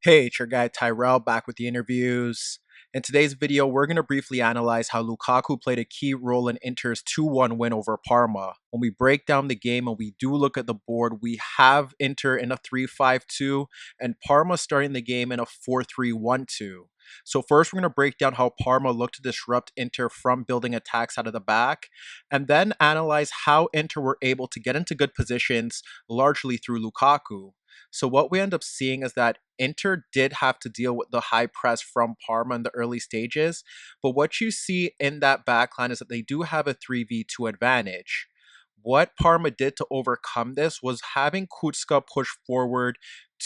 Hey, it's your guy Tyrrell back with the interviews. In today's video, we're going to briefly analyze how Lukaku played a key role in Inter's 2-1 win over Parma. When we break down the game and we do look at the board, we have Inter in a 3-5-2 and Parma starting the game in a 4-3-1-2. So first, we're going to break down how Parma looked to disrupt Inter from building attacks out of the back, and then analyze how Inter were able to get into good positions largely through Lukaku. So what we end up seeing is that Inter did have to deal with the high press from Parma in the early stages, but what you see in that backline is that they do have a 3v2 advantage. What Parma did to overcome this was having Kucka push forward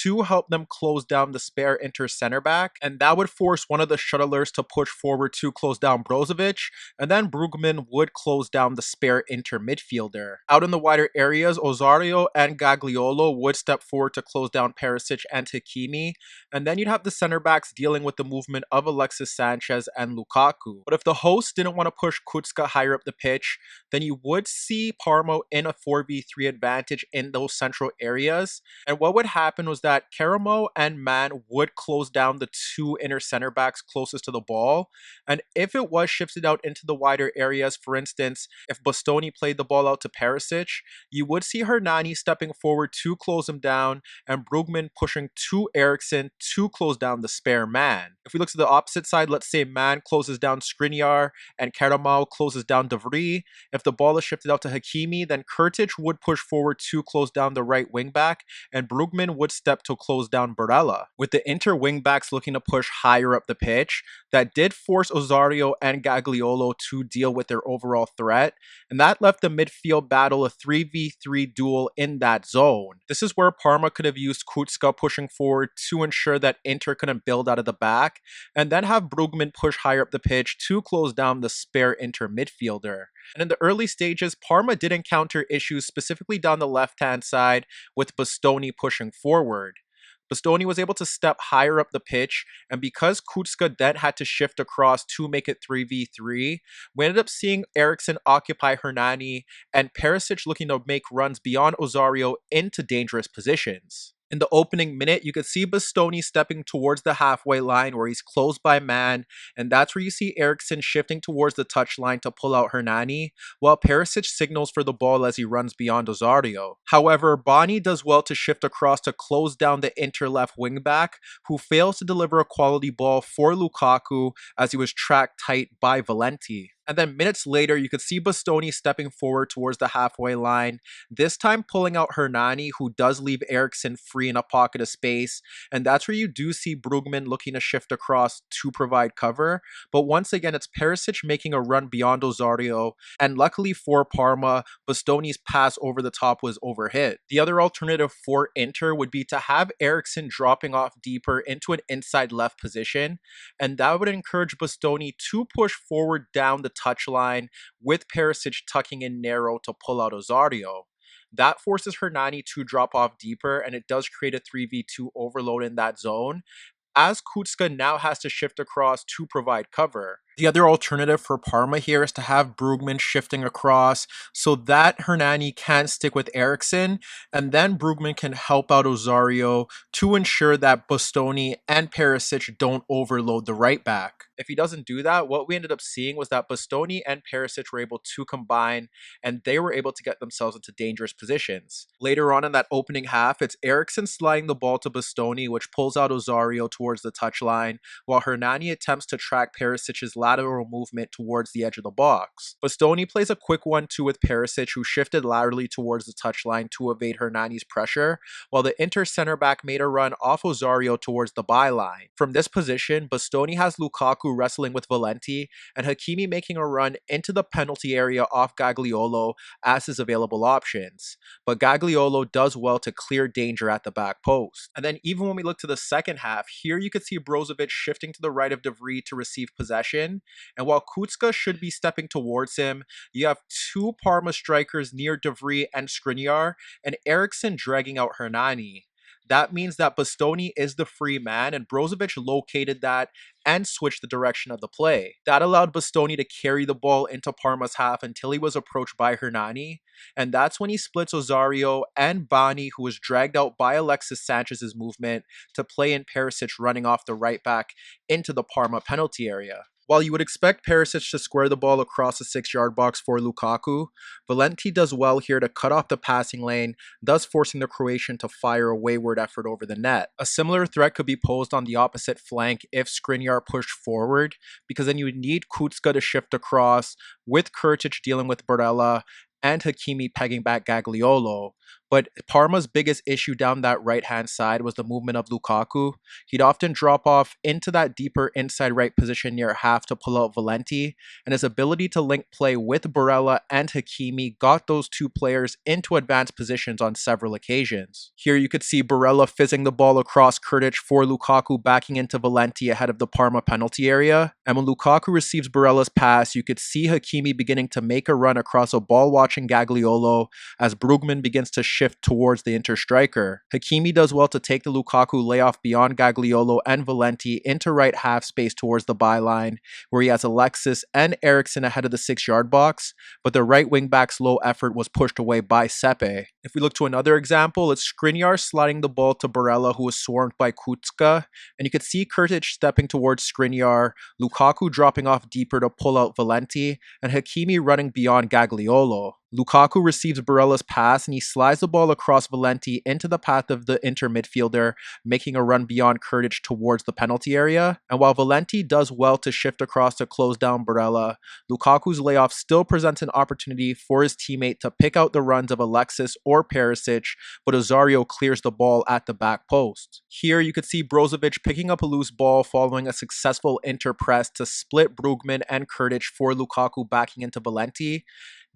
to help them close down the spare Inter center back, and that would force one of the shuttlers to push forward to close down Brozovic, and then Brugman would close down the spare Inter midfielder. Out in the wider areas, Osorio and Gagliolo would step forward to close down Perisic and Hakimi, and then you'd have the center backs dealing with the movement of Alexis Sanchez and Lukaku. But if the hosts didn't want to push Kucka higher up the pitch, then you would see Parma in a 4v3 advantage in those central areas. And what would happen was that Karamo and Man would close down the two inner center backs closest to the ball. And if it was shifted out into the wider areas, for instance, if Bastoni played the ball out to Perisic, you would see Hernani stepping forward to close him down and Brugman pushing to Eriksen to close down the spare man. If we look to the opposite side, let's say Man closes down Skriniar and Karamo closes down De Vrij. If the ball is shifted out to Hakimi, then Kurtic would push forward to close down the right wing back, and Brugman would step to close down Barella. With the Inter wing backs looking to push higher up the pitch, that did force Osorio and Gagliolo to deal with their overall threat, and that left the midfield battle a 3v3 duel in that zone. This is where Parma could have used Kucka pushing forward to ensure that Inter couldn't build out of the back, and then have Brugman push higher up the pitch to close down the spare Inter midfielder. And in the early stages, Parma did encounter issues specifically down the left-hand side with Bastoni pushing forward. Bastoni was able to step higher up the pitch, and because Kucka then had to shift across to make it 3v3, we ended up seeing Eriksen occupy Hernani and Perisic looking to make runs beyond Osorio into dangerous positions. In the opening minute, you could see Bastoni stepping towards the halfway line where he's close by Man, and that's where you see Eriksen shifting towards the touchline to pull out Hernani, while Perisic signals for the ball as he runs beyond Osorio. However, Boni does well to shift across to close down the Inter left wingback, who fails to deliver a quality ball for Lukaku as he was tracked tight by Valenti. And then minutes later, you could see Bastoni stepping forward towards the halfway line, this time pulling out Hernani, who does leave Eriksen free in a pocket of space. And that's where you do see Brugman looking to shift across to provide cover. But once again, it's Perisic making a run beyond Osorio. And luckily for Parma, Bastoni's pass over the top was overhit. The other alternative for Inter would be to have Eriksen dropping off deeper into an inside left position. And that would encourage Bastoni to push forward down the touchline with Perisic tucking in narrow to pull out Osorio. That forces Hernani to drop off deeper, and it does create a 3v2 overload in that zone, as Kucka now has to shift across to provide cover. The other alternative for Parma here is to have Brugman shifting across so that Hernani can stick with Eriksen, and then Brugman can help out Osorio to ensure that Bastoni and Perisic don't overload the right back. If he doesn't do that, what we ended up seeing was that Bastoni and Perisic were able to combine, and they were able to get themselves into dangerous positions. Later on in that opening half, it's Eriksen sliding the ball to Bastoni, which pulls out Osorio towards the touchline, while Hernani attempts to track Perisic's lateral movement towards the edge of the box. Bastoni plays a quick 1-2 with Perisic, who shifted laterally towards the touchline to evade Hernani's pressure, while the Inter center back made a run off Osorio towards the byline. From this position, Bastoni has Lukaku wrestling with Valenti, and Hakimi making a run into the penalty area off Gagliolo as his available options. But Gagliolo does well to clear danger at the back post. And then even when we look to the second half, here you could see Brozovic shifting to the right of De Vrij to receive possession, and while Kucka should be stepping towards him, you have two Parma strikers near De Vrij and Skriniar, and Eriksen dragging out Hernani. That means that Bastoni is the free man, and Brozovic located that and switched the direction of the play. That allowed Bastoni to carry the ball into Parma's half until he was approached by Hernani, and that's when he splits Osorio and Bani, who was dragged out by Alexis Sanchez's movement, to play in Perisic running off the right back into the Parma penalty area. While you would expect Perisic to square the ball across the 6-yard box for Lukaku, Valenti does well here to cut off the passing lane, thus forcing the Croatian to fire a wayward effort over the net. A similar threat could be posed on the opposite flank if Skriniar pushed forward, because then you would need Kucka to shift across, with Kurtic dealing with Barella, and Hakimi pegging back Gagliolo. But Parma's biggest issue down that right-hand side was the movement of Lukaku. He'd often drop off into that deeper inside right position near half to pull out Valenti, and his ability to link play with Barella and Hakimi got those two players into advanced positions on several occasions. Here you could see Barella fizzing the ball across Kurtic for Lukaku backing into Valenti ahead of the Parma penalty area, and when Lukaku receives Barella's pass, you could see Hakimi beginning to make a run across a ball-watching Gagliolo as Brugman begins to shift towards the Inter striker. Hakimi does well to take the Lukaku layoff beyond Gagliolo and Valenti into right half space towards the byline, where he has Alexis and Eriksen ahead of the 6-yard box, but the right wing back's low effort was pushed away by Sepe. If we look to another example, it's Skriniar sliding the ball to Barella, who was swarmed by Kucka, and you could see Kurtic stepping towards Skriniar, Lukaku dropping off deeper to pull out Valenti, and Hakimi running beyond Gagliolo. Lukaku receives Barella's pass and he slides the ball across Valenti into the path of the Inter midfielder, making a run beyond Kurtic towards the penalty area. And while Valenti does well to shift across to close down Barella, Lukaku's layoff still presents an opportunity for his teammate to pick out the runs of Alexis or Perisic, but Osorio clears the ball at the back post. Here you could see Brozovic picking up a loose ball following a successful Inter press to split Brugman and Kurtic for Lukaku backing into Valenti.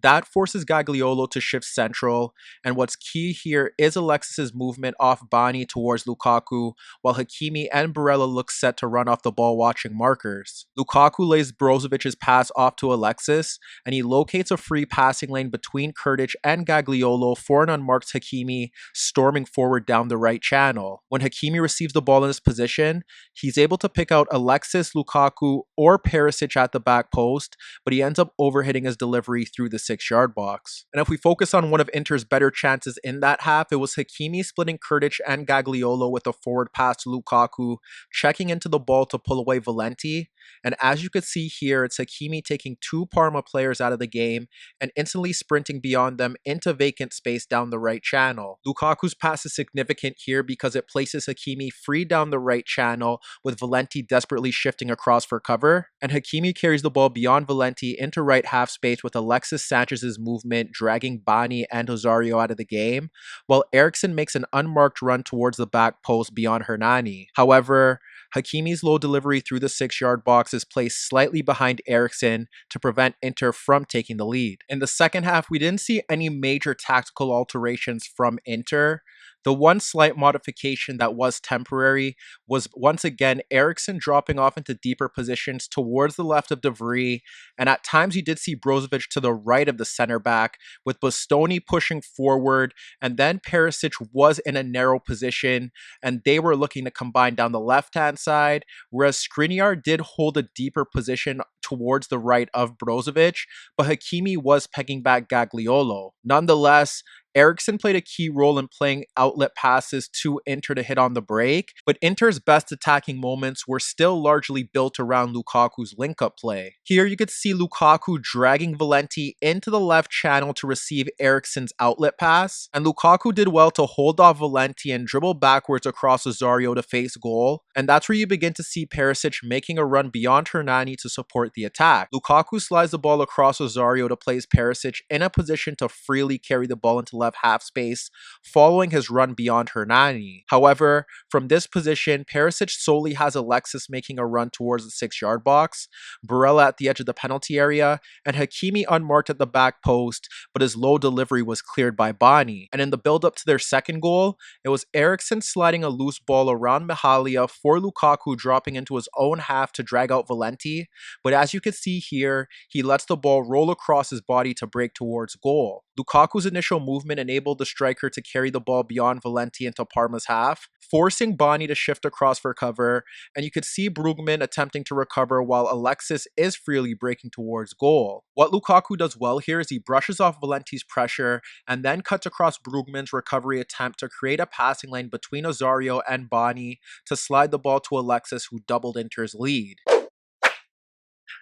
That forces Gagliolo to shift central, and what's key here is Alexis's movement off Bani towards Lukaku, while Hakimi and Barella look set to run off the ball watching markers. Lukaku lays Brozovic's pass off to Alexis, and he locates a free passing lane between Kurtic and Gagliolo for an unmarked Hakimi storming forward down the right channel. When Hakimi receives the ball in this position, he's able to pick out Alexis, Lukaku, or Perisic at the back post, but he ends up overhitting his delivery through the 6-yard box. And if we focus on one of Inter's better chances in that half, it was Hakimi splitting Kurtic and Gagliolo with a forward pass to Lukaku, checking into the ball to pull away Valenti. And as you could see here, it's Hakimi taking two Parma players out of the game and instantly sprinting beyond them into vacant space down the right channel. Lukaku's pass is significant here because it places Hakimi free down the right channel with Valenti desperately shifting across for cover, and Hakimi carries the ball beyond Valenti into right half space with Alexis Sanchez's movement dragging Bani and Osorio out of the game, while Eriksen makes an unmarked run towards the back post beyond Hernani. However, Hakimi's low delivery through the 6-yard box is placed slightly behind Eriksen to prevent Inter from taking the lead. In the second half, we didn't see any major tactical alterations from Inter. The one slight modification that was temporary was once again Eriksen dropping off into deeper positions towards the left of De Vrij, and at times you did see Brozovic to the right of the center back, with Bastoni pushing forward, and then Perisic was in a narrow position, and they were looking to combine down the left-hand side, whereas Skriniar did hold a deeper position towards the right of Brozovic, but Hakimi was pegging back Gagliolo. Nonetheless, Eriksen played a key role in playing outlet passes to Inter to hit on the break, but Inter's best attacking moments were still largely built around Lukaku's link-up play. Here you could see Lukaku dragging Valenti into the left channel to receive Eriksen's outlet pass, and Lukaku did well to hold off Valenti and dribble backwards across Osorio to face goal, and that's where you begin to see Perisic making a run beyond Hernani to support the attack. Lukaku slides the ball across Osorio to place Perisic in a position to freely carry the ball into left half space following his run beyond Hernani. However, from this position, Perisic solely has Alexis making a run towards the 6-yard box, Barella at the edge of the penalty area, and Hakimi unmarked at the back post, but his low delivery was cleared by Bani. And in the build-up to their second goal, it was Eriksen sliding a loose ball around Mihalia for Lukaku dropping into his own half to drag out Valenti, but as you can see here, he lets the ball roll across his body to break towards goal. Lukaku's initial movement movement enabled the striker to carry the ball beyond Valenti into Parma's half, forcing Boni to shift across for cover, and you could see Brugman attempting to recover while Alexis is freely breaking towards goal. What Lukaku does well here is he brushes off Valenti's pressure and then cuts across Brugman's recovery attempt to create a passing lane between Osorio and Boni to slide the ball to Alexis, who doubled Inter's lead.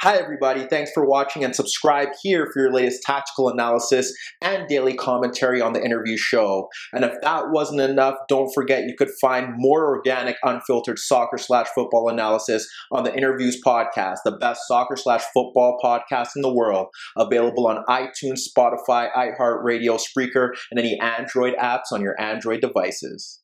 Hi everybody, thanks for watching, and subscribe here for your latest tactical analysis and daily commentary on the InnerViews show. And if that wasn't enough, don't forget you could find more organic, unfiltered soccer/football analysis on the InnerViews podcast, the best soccer/football podcast in the world, available on iTunes, Spotify, iHeartRadio, Spreaker, and any Android apps on your Android devices.